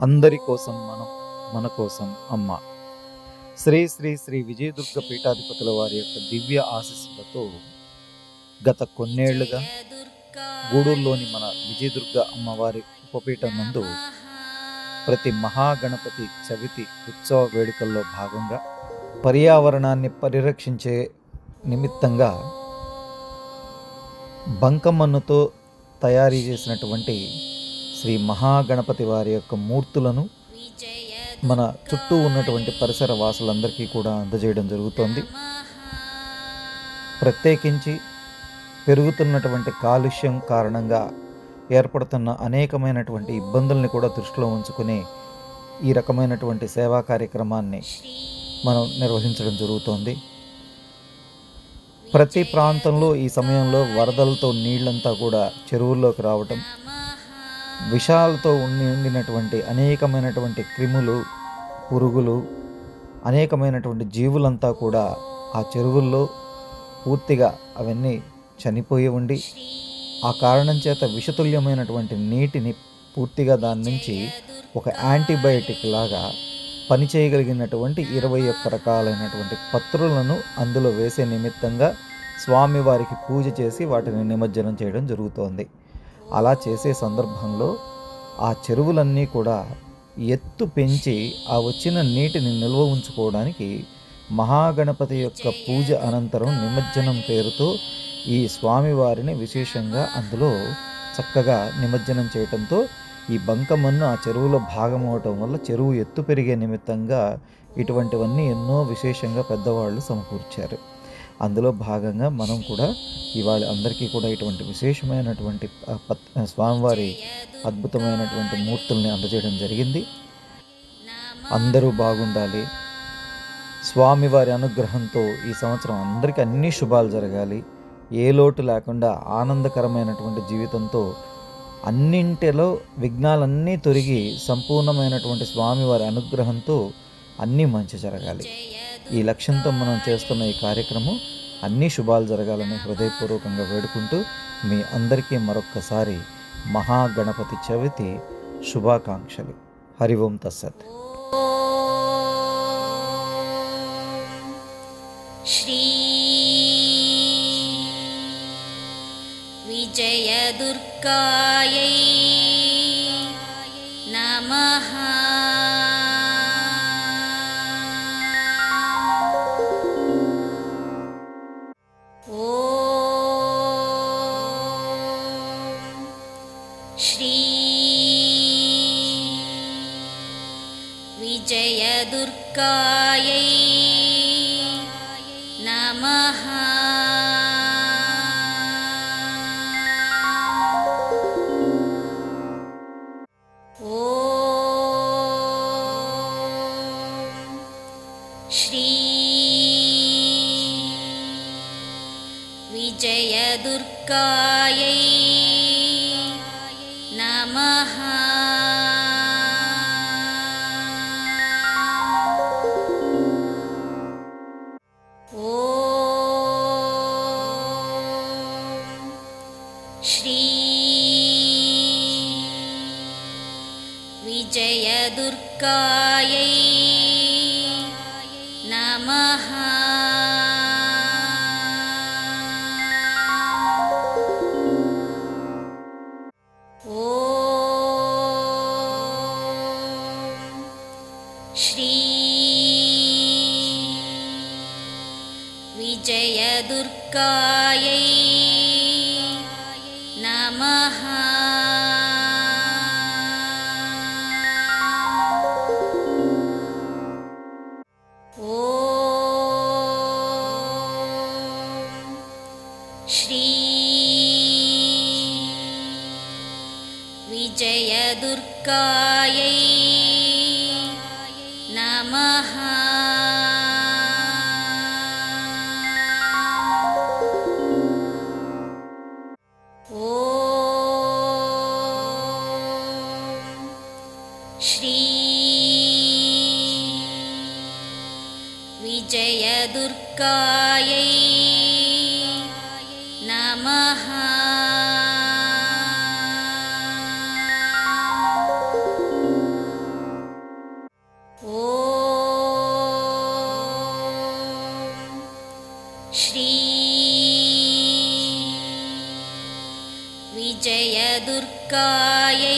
అందరి కోసం మనం, మన కోసం అమ్మ. శ్రీ శ్రీ శ్రీ విజయదుర్గ పీఠాధిపతుల వారి యొక్క దివ్య ఆశీస్సులతో గత కొన్నేళ్లుగా గూడూరులోని మన విజయదుర్గ అమ్మవారి ఉపపీఠం నందు ప్రతి మహాగణపతి చవితి ఉత్సవ వేడుకల్లో భాగంగా పర్యావరణాన్ని పరిరక్షించే నిమిత్తంగా బంకమన్నుతో తయారీ చేసినటువంటి శ్రీ మహాగణపతి వారి యొక్క మూర్తులను మన చుట్టూ ఉన్నటువంటి పరిసర వాసులందరికీ కూడా అందజేయడం జరుగుతోంది. ప్రత్యేకించి పెరుగుతున్నటువంటి కాలుష్యం కారణంగా ఏర్పడుతున్న అనేకమైనటువంటి ఇబ్బందుల్ని కూడా దృష్టిలో ఉంచుకుని ఈ రకమైనటువంటి సేవా కార్యక్రమాన్ని మనం నిర్వహించడం జరుగుతోంది. ప్రతి ప్రాంతంలో ఈ సమయంలో వరదలతో నీళ్ళంతా కూడా చెరువుల్లోకి రావటం, విషాలతో ఉండినటువంటి అనేకమైనటువంటి క్రిములు, పురుగులు, అనేకమైనటువంటి జీవులంతా కూడా ఆ చెరువుల్లో పూర్తిగా అవన్నీ చనిపోయి ఉండి ఆ కారణం చేత విషతుల్యమైనటువంటి నీటిని పూర్తిగా దాని నుంచి ఒక యాంటీబయాటిక్ లాగా పనిచేయగలిగినటువంటి 21 రకాలైనటువంటి పత్రులను అందులో వేసే నిమిత్తంగా స్వామివారికి పూజ చేసి వాటిని నిమజ్జనం చేయడం జరుగుతోంది. అలా చేసే సందర్భంలో ఆ చెరువులన్నీ కూడా ఎత్తు పెంచి ఆ వచ్చిన నీటిని నిల్వ ఉంచుకోవడానికి మహాగణపతి యొక్క పూజ అనంతరం నిమజ్జనం పేరుతో ఈ స్వామివారిని విశేషంగా అందులో చక్కగా నిమజ్జనం చేయటంతో ఈ బంకమన్ను ఆ చెరువులో భాగం అవటం వల్ల చెరువు ఎత్తు పెరిగే నిమిత్తంగా ఇటువంటివన్నీ ఎన్నో విశేషంగా పెద్దవాళ్ళు సమకూర్చారు. అందులో భాగంగా మనం కూడా ఇవాళ అందరికీ కూడా ఇటువంటి విశేషమైనటువంటి స్వామివారి అద్భుతమైనటువంటి మూర్తుల్ని అందజేయడం జరిగింది. అందరూ బాగుండాలి, స్వామివారి అనుగ్రహంతో ఈ సంవత్సరం అందరికీ అన్ని శుభాలు జరగాలి, ఏ లోటు లేకుండా ఆనందకరమైనటువంటి జీవితంతో అన్నింటిలో విఘ్నాలన్నీ తొలగి సంపూర్ణమైనటువంటి స్వామివారి అనుగ్రహంతో అన్నీ మంచి జరగాలి. ఈ లక్ష్యంతో మనం చేస్తున్న ఈ కార్యక్రమం అన్ని శుభాలు జరగాలని హృదయపూర్వకంగా వేడుకుంటూ మీ అందరికీ మరొక్కసారి మహాగణపతి చవితి శుభాకాంక్షలు. హరి ఓం తస్సత్. శ్రీ విజయదుర్గాయై నమః. శ్రీ విజయదుర్గాయై నమః. శ్రీ విజయదుర్గాయై నమః. శ్రీ విజయదుర్గాయై నమః. శ్రీ విజయదుర్గాయై నమః. శ్రీ విజయదుర్గాయై నమః. శ్రీ విజయదుర్గాయై నమః. विजयदुर्गायै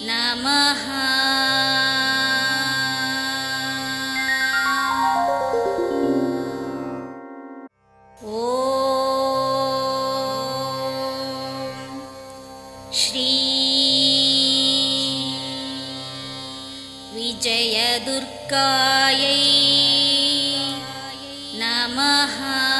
नमः। श्री विजयदुर्गायै नमः।